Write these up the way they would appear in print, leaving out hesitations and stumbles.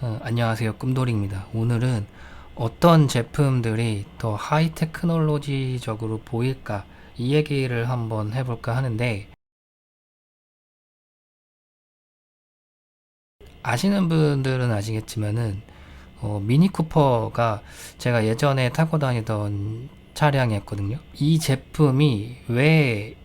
안녕하세요. 꿈돌이입니다. 오늘은 어떤 제품들이 더 하이 테크놀로지적으로 보일까 이 얘기를 한번 해볼까 하는데, 아시는 분들은 아시겠지만은 미니 쿠퍼가 제가 예전에 타고 다니던 차량이었거든요. 이 제품이 왜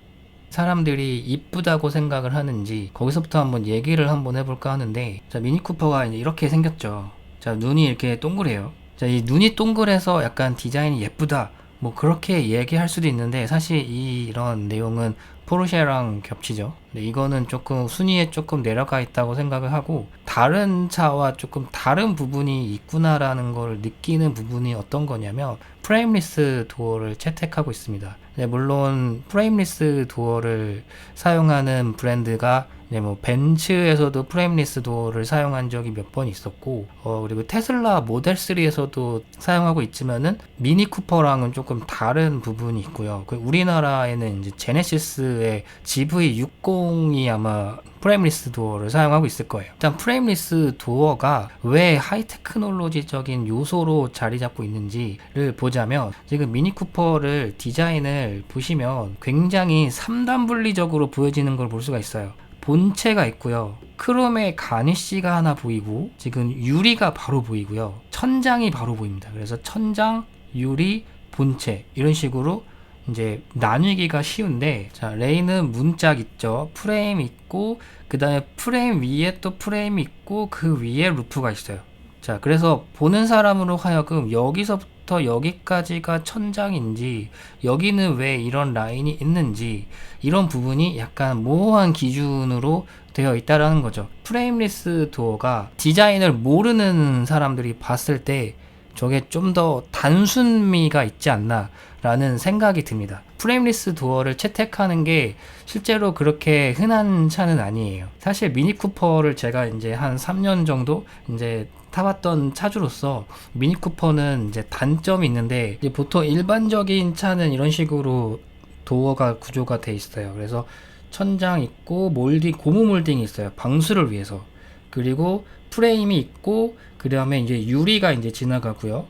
사람들이 이쁘다고 생각을 하는지 거기서부터 한번 얘기를 한번 해볼까 하는데, 자, 미니 쿠퍼가 이제 이렇게 생겼죠. 자, 눈이 이렇게 동그래요. 자, 이 눈이 동그래서 약간 디자인이 예쁘다, 뭐 그렇게 얘기할 수도 있는데, 사실 이런 내용은 포르쉐랑 겹치죠. 근데 이거는 조금 순위에 조금 내려가 있다고 생각을 하고, 다른 차와 조금 다른 부분이 있구나라는 걸 느끼는 부분이 어떤 거냐면, 프레임리스 도어를 채택하고 있습니다. 네, 물론 프레임리스 도어를 사용하는 브랜드가 뭐 벤츠에서도 프레임리스 도어를 사용한 적이 몇 번 있었고, 그리고 테슬라 모델 3에서도 사용하고 있지만은 미니 쿠퍼랑은 조금 다른 부분이 있고요. 그 우리나라에는 이제 제네시스의 GV60이 아마 프레임리스 도어를 사용하고 있을 거예요. 일단 프레임리스 도어가 왜 하이 테크놀로지적인 요소로 자리 잡고 있는지를 보자면, 지금 미니 쿠퍼를 디자인을 보시면 굉장히 3단 분리적으로 보여지는 걸 볼 수가 있어요. 본체가 있고요. 크롬의 가니쉬가 하나 보이고, 지금 유리가 바로 보이고요. 천장이 바로 보입니다. 그래서 천장, 유리, 본체 이런 식으로 이제 나뉘기가 쉬운데, 자, 레인은 문짝 있죠. 프레임 있고, 그 다음에 프레임 위에 또 프레임 있고, 그 위에 루프가 있어요. 자, 그래서 보는 사람으로 하여금 여기서부터 여기까지가 천장인지, 여기는 왜 이런 라인이 있는지, 이런 부분이 약간 모호한 기준으로 되어 있다라는 거죠. 프레임리스 도어가 디자인을 모르는 사람들이 봤을 때 저게 좀 더 단순미가 있지 않나 라는 생각이 듭니다. 프레임리스 도어를 채택하는 게 실제로 그렇게 흔한 차는 아니에요. 사실 미니 쿠퍼를 제가 이제 한 3년 정도 이제 타봤던 차주로서, 미니 쿠퍼는 이제 단점이 있는데, 이제 보통 일반적인 차는 이런 식으로 도어가 구조가 돼 있어요. 그래서 천장 있고 몰딩, 고무 몰딩이 있어요. 방수를 위해서. 그리고 프레임이 있고, 그 다음에 이제 유리가 이제 지나가고요.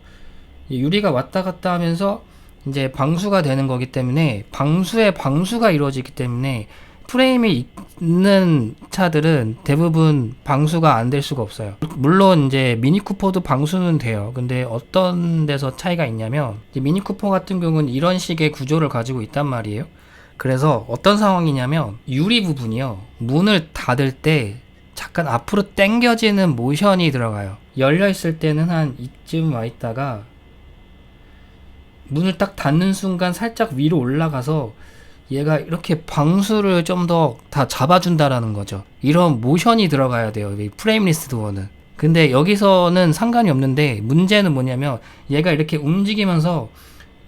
유리가 왔다 갔다 하면서 이제 방수가 되는 거기 때문에, 방수에 방수가 이루어지기 때문에 프레임이 있는 차들은 대부분 방수가 안 될 수가 없어요. 물론 이제 미니 쿠퍼도 방수는 돼요. 근데 어떤 데서 차이가 있냐면, 이제 미니 쿠퍼 같은 경우는 이런 식의 구조를 가지고 있단 말이에요. 그래서 어떤 상황이냐면, 유리 부분이요, 문을 닫을 때 잠깐 앞으로 당겨지는 모션이 들어가요. 열려 있을 때는 한 이쯤 와 있다가 문을 딱 닫는 순간 살짝 위로 올라가서 얘가 이렇게 방수를 좀 더 다 잡아준다라는 거죠. 이런 모션이 들어가야 돼요, 이 프레임리스 도어는. 근데 여기서는 상관이 없는데, 문제는 뭐냐면, 얘가 이렇게 움직이면서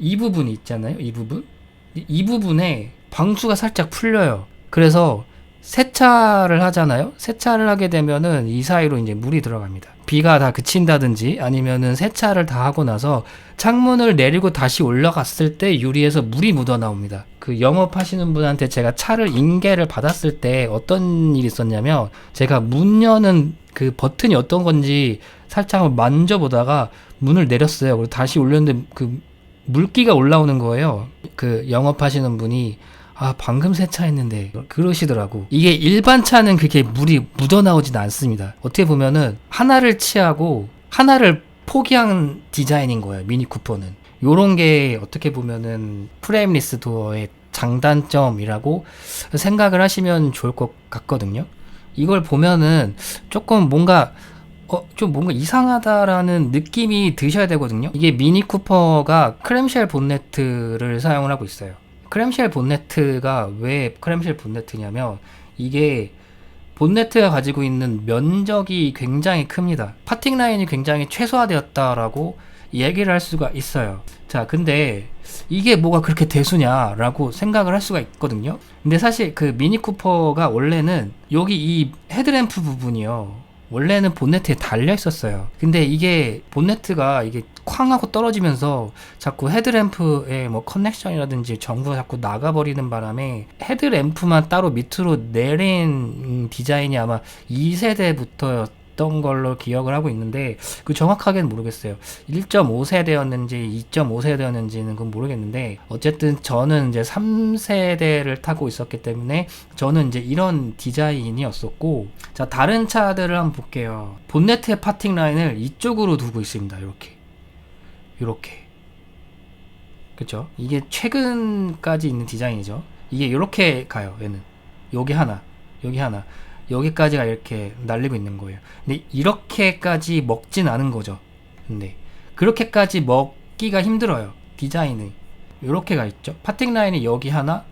이 부분이 있잖아요, 이 부분에 방수가 살짝 풀려요. 그래서 세차를 하잖아요. 세차를 하게 되면은 이 사이로 이제 물이 들어갑니다. 비가 다 그친다든지, 아니면은 세차를 다 하고 나서 창문을 내리고 다시 올라갔을 때 유리에서 물이 묻어 나옵니다. 그 영업하시는 분한테 제가 차를 인계를 받았을 때 어떤 일이 있었냐면, 제가 문 여는 그 버튼이 어떤 건지 살짝 만져보다가 문을 내렸어요. 그리고 다시 올렸는데 그 물기가 올라오는 거예요. 그 영업하시는 분이, 아, 방금 세차했는데 그러시더라고. 이게 일반 차는 그렇게 물이 묻어나오진 않습니다. 어떻게 보면은 하나를 취하고 하나를 포기한 디자인인 거예요, 미니 쿠퍼는. 요런 게 어떻게 보면은 프레임리스 도어의 장단점이라고 생각을 하시면 좋을 것 같거든요. 이걸 보면은 조금 뭔가 좀 뭔가 이상하다라는 느낌이 드셔야 되거든요. 이게 미니 쿠퍼가 크램쉘 본네트를 사용을 하고 있어요. 크램쉘 본네트가 왜 크램쉘 본네트냐면, 이게 본네트가 가지고 있는 면적이 굉장히 큽니다. 파팅 라인이 굉장히 최소화되었다라고 얘기를 할 수가 있어요. 자, 근데 이게 뭐가 그렇게 대수냐라고 생각을 할 수가 있거든요. 근데 사실 그 미니 쿠퍼가 원래는 여기 이 헤드램프 부분이요, 원래는 본네트에 달려 있었어요. 근데 이게 본네트가 이게 쾅 하고 떨어지면서 자꾸 헤드램프에 뭐 커넥션이라든지 전구가 자꾸 나가버리는 바람에 헤드램프만 따로 밑으로 내린 디자인이 아마 2세대부터였던 됐던 걸로 기억을 하고 있는데 그 정확하게는 모르겠어요. 1.5세대였는지 2.5세대였는지는 그건 모르겠는데 어쨌든 저는 이제 3세대를 타고 있었기 때문에 저는 이제 이런 디자인이었었고, 자 다른 차들을 한번 볼게요. 본네트의 파팅 라인을 이쪽으로 두고 있습니다. 이렇게 그쵸? 이게 최근까지 있는 디자인이죠. 이게 이렇게 가요. 얘는 여기 하나 여기까지가 이렇게 날리고 있는 거예요. 근데 이렇게까지 먹진 않은 거죠. 근데 그렇게까지 먹기가 힘들어요. 디자인이 이렇게 가 있죠. 파팅 라인이 여기 하나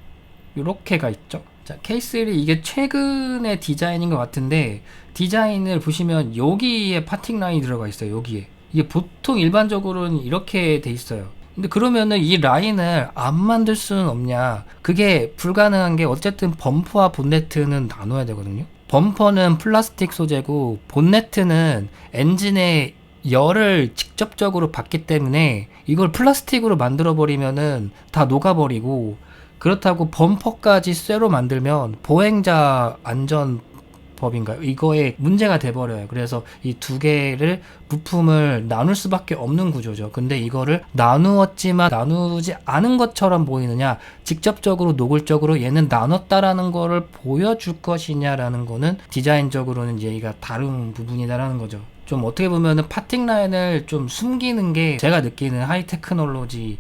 이렇게 가 있죠. 자 K3 이게 최근의 디자인인 것 같은데, 디자인을 보시면 여기에 파팅 라인이 들어가 있어요. 여기에. 이게 보통 일반적으로는 이렇게 돼 있어요. 근데 그러면은 이 라인을 안 만들 수는 없냐? 그게 불가능한 게 어쨌든 범퍼와 본네트는 나눠야 되거든요. 범퍼는 플라스틱 소재고 본네트는 엔진의 열을 직접적으로 받기 때문에 이걸 플라스틱으로 만들어 버리면은 다 녹아버리고, 그렇다고 범퍼까지 쇠로 만들면 보행자 안전법인가요? 이거에 문제가 돼버려요. 그래서 이 두 개를 부품을 나눌 수밖에 없는 구조죠. 근데 이거를 나누었지만 나누지 않은 것처럼 보이느냐, 직접적으로 노골적으로 얘는 나눴다라는 거를 보여줄 것이냐라는 거는 디자인적으로는 얘기가 다른 부분이다라는 거죠. 좀 어떻게 보면은 파팅 라인을 좀 숨기는 게 제가 느끼는 하이 테크놀로지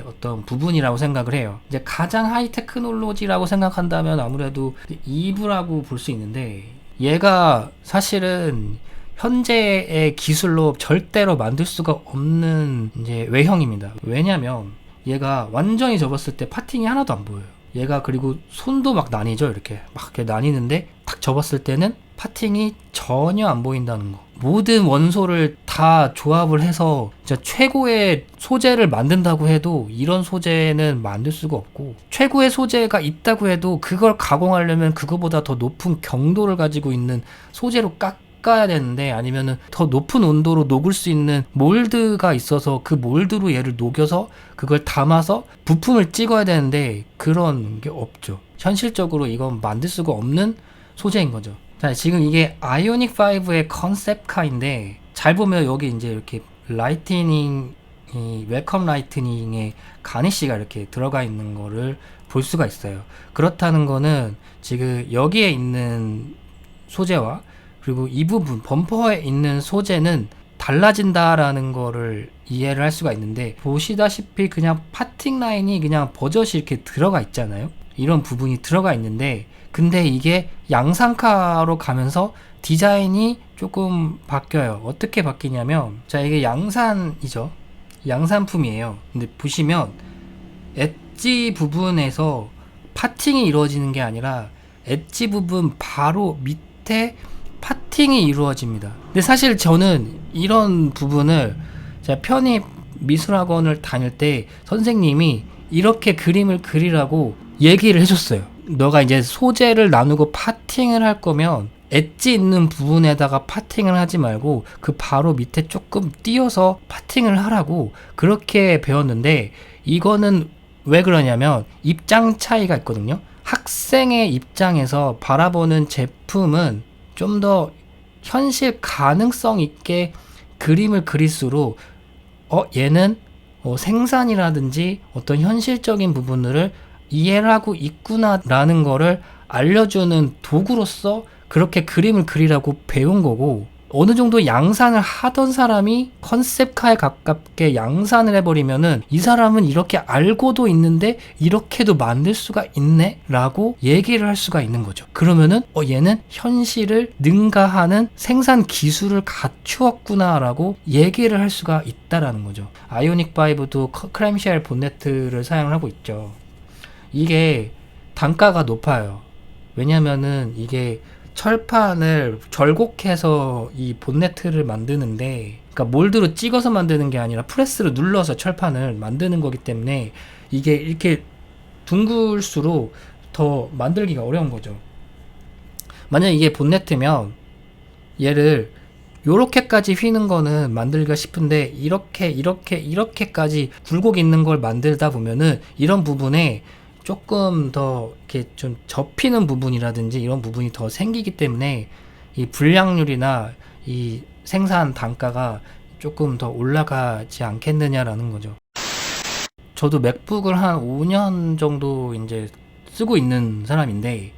어떤 부분이라고 생각을 해요. 이제 가장 하이 테크놀로지라고 생각한다면 아무래도 이브라고 볼 수 있는데, 얘가 사실은 현재의 기술로 절대로 만들 수가 없는 이제 외형입니다. 왜냐면 얘가 완전히 접었을 때 파팅이 하나도 안 보여요. 얘가 그리고 손도 막 나뉘죠. 이렇게 나뉘는데 딱 접었을 때는 파팅이 전혀 안 보인다는 거. 모든 원소를 다 조합을 해서 진짜 최고의 소재를 만든다고 해도 이런 소재는 만들 수가 없고, 최고의 소재가 있다고 해도 그걸 가공하려면 그거보다 더 높은 경도를 가지고 있는 소재로 깎아야 되는데, 아니면은 더 높은 온도로 녹을 수 있는 몰드가 있어서 그 몰드로 얘를 녹여서 그걸 담아서 부품을 찍어야 되는데 그런 게 없죠. 현실적으로 이건 만들 수가 없는 소재인 거죠. 자, 지금 이게 아이오닉 5의 컨셉카인데, 잘 보면 여기 이제 이렇게 라이트닝, 이 웰컴 라이트닝에 가니쉬가 이렇게 들어가 있는 거를 볼 수가 있어요. 그렇다는 거는 지금 여기에 있는 소재와 그리고 이 부분 범퍼에 있는 소재는 달라진다라는 거를 이해를 할 수가 있는데, 보시다시피 그냥 파팅 라인이 그냥 버젓이 이렇게 들어가 있잖아요. 이런 부분이 들어가 있는데, 근데 이게 양산카로 가면서 디자인이 조금 바뀌어요. 어떻게 바뀌냐면, 자 이게 양산이죠. 양산품이에요. 근데 보시면 엣지 부분에서 파팅이 이루어지는 게 아니라 엣지 부분 바로 밑에 파팅이 이루어집니다. 근데 사실 저는 이런 부분을 제가 편입 미술학원을 다닐 때 선생님이 이렇게 그림을 그리라고 얘기를 해줬어요. 너가 이제 소재를 나누고 파팅을 할 거면 엣지 있는 부분에다가 파팅을 하지 말고 그 바로 밑에 조금 띄어서 파팅을 하라고 그렇게 배웠는데, 이거는 왜 그러냐면 입장 차이가 있거든요. 학생의 입장에서 바라보는 제품은 좀 더 현실 가능성 있게 그림을 그릴수록 얘는 생산이라든지 어떤 현실적인 부분들을 이해를 하고 있구나라는 거를 알려주는 도구로서 그렇게 그림을 그리라고 배운 거고, 어느 정도 양산을 하던 사람이 컨셉카에 가깝게 양산을 해버리면은 이 사람은 이렇게 알고도 있는데 이렇게도 만들 수가 있네 라고 얘기를 할 수가 있는 거죠. 그러면은 얘는 현실을 능가하는 생산 기술을 갖추었구나 라고 얘기를 할 수가 있다라는 거죠. 아이오닉 5도 크램쉘 본네트를 사용을 하고 있죠. 이게 단가가 높아요. 왜냐면은 이게 철판을 절곡해서 이 본네트를 만드는데, 그러니까 몰드로 찍어서 만드는 게 아니라 프레스로 눌러서 철판을 만드는 거기 때문에 이게 이렇게 둥글수록 더 만들기가 어려운 거죠. 만약 이게 본네트면 얘를 요렇게까지 휘는 거는 만들기가 싶은데, 이렇게까지 굴곡 있는 걸 만들다 보면은 이런 부분에 조금 더 이렇게 좀 접히는 부분이라든지 이런 부분이 더 생기기 때문에 이 불량률이나 이 생산 단가가 조금 더 올라가지 않겠느냐라는 거죠. 저도 맥북을 한 5년 정도 이제 쓰고 있는 사람인데,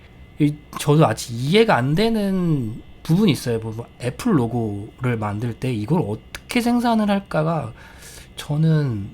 저도 아직 이해가 안 되는 부분이 있어요. 뭐 애플 로고를 만들 때 이걸 어떻게 생산을 할까가 저는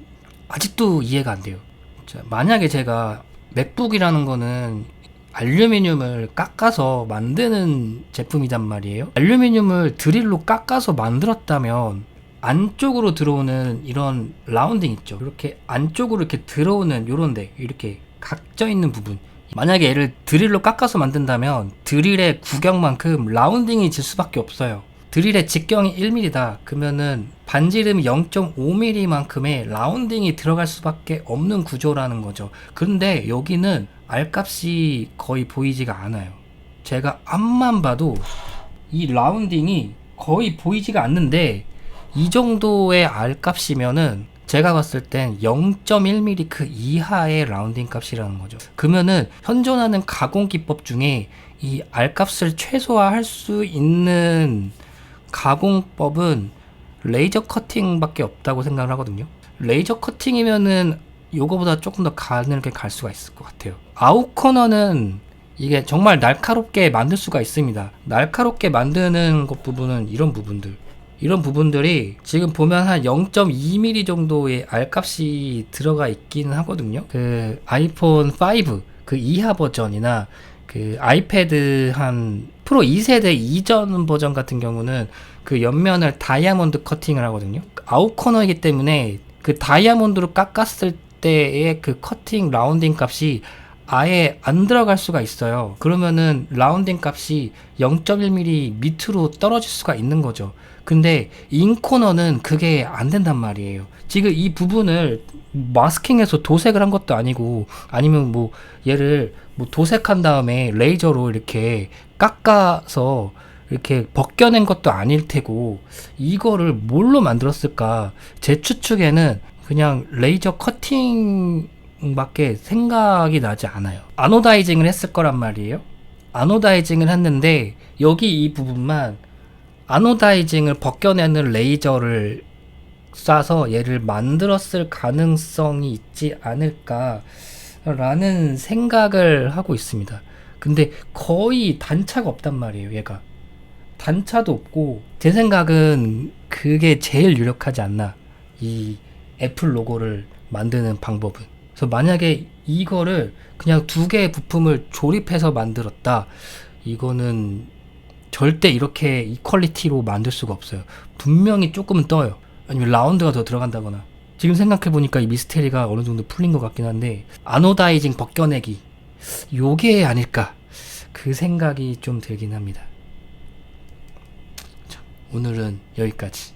아직도 이해가 안 돼요. 자, 만약에 제가 맥북이라는 거는 알루미늄을 깎아서 만드는 제품이란 말이에요. 알루미늄을 드릴로 깎아서 만들었다면 안쪽으로 들어오는 이런 라운딩 있죠. 이렇게 안쪽으로 이렇게 들어오는 요런데 이렇게 각져 있는 부분, 만약에 얘를 드릴로 깎아서 만든다면 드릴의 구경만큼 라운딩이 질 수밖에 없어요. 드릴의 직경이 1mm다 그러면은 반지름이 0.5mm만큼의 라운딩이 들어갈 수밖에 없는 구조라는 거죠. 그런데 여기는 R값이 거의 보이지가 않아요. 제가 앞만 봐도 이 라운딩이 거의 보이지가 않는데, 이 정도의 R값이면은 제가 봤을 땐 0.1mm 그 이하의 라운딩 값이라는 거죠. 그러면은 현존하는 가공 기법 중에 이 R값을 최소화할 수 있는 가공법은 레이저 커팅밖에 없다고 생각을 하거든요. 레이저 커팅이면은 요거보다 조금 더 가늘게 갈 수가 있을 것 같아요. 아웃커너는 이게 정말 날카롭게 만들 수가 있습니다. 날카롭게 만드는 것 부분은 이런 부분들이 지금 보면 한 0.2mm 정도의 R값이 들어가 있기는 하거든요. 그 아이폰 5 그 이하 버전이나 그 아이패드 한 프로 2세대 이전 버전 같은 경우는 그 옆면을 다이아몬드 커팅을 하거든요. 아웃코너이기 때문에 그 다이아몬드로 깎았을 때의 그 커팅 라운딩 값이 아예 안 들어갈 수가 있어요. 그러면은 라운딩 값이 0.1mm 밑으로 떨어질 수가 있는 거죠. 근데 인코너는 그게 안 된단 말이에요. 지금 이 부분을 마스킹해서 도색을 한 것도 아니고, 아니면 뭐 얘를 뭐 도색한 다음에 레이저로 이렇게 깎아서 이렇게 벗겨낸 것도 아닐 테고, 이거를 뭘로 만들었을까? 제 추측에는 그냥 레이저 커팅 밖에 생각이 나지 않아요. 아노다이징을 했을 거란 말이에요. 아노다이징을 했는데 여기 이 부분만 아노다이징을 벗겨내는 레이저를 쏴서 얘를 만들었을 가능성이 있지 않을까 라는 생각을 하고 있습니다. 근데 거의 단차가 없단 말이에요. 얘가 단차도 없고, 제 생각은 그게 제일 유력하지 않나, 이 애플 로고를 만드는 방법은. 그래서 만약에 이거를 그냥 두 개의 부품을 조립해서 만들었다, 이거는 절대 이렇게 이 퀄리티로 만들 수가 없어요. 분명히 조금은 떠요. 아니면 라운드가 더 들어간다거나. 지금 생각해보니까 이 미스테리가 어느 정도 풀린 것 같긴 한데, 아노다이징 벗겨내기, 요게 아닐까, 그 생각이 좀 들긴 합니다. 자, 오늘은 여기까지.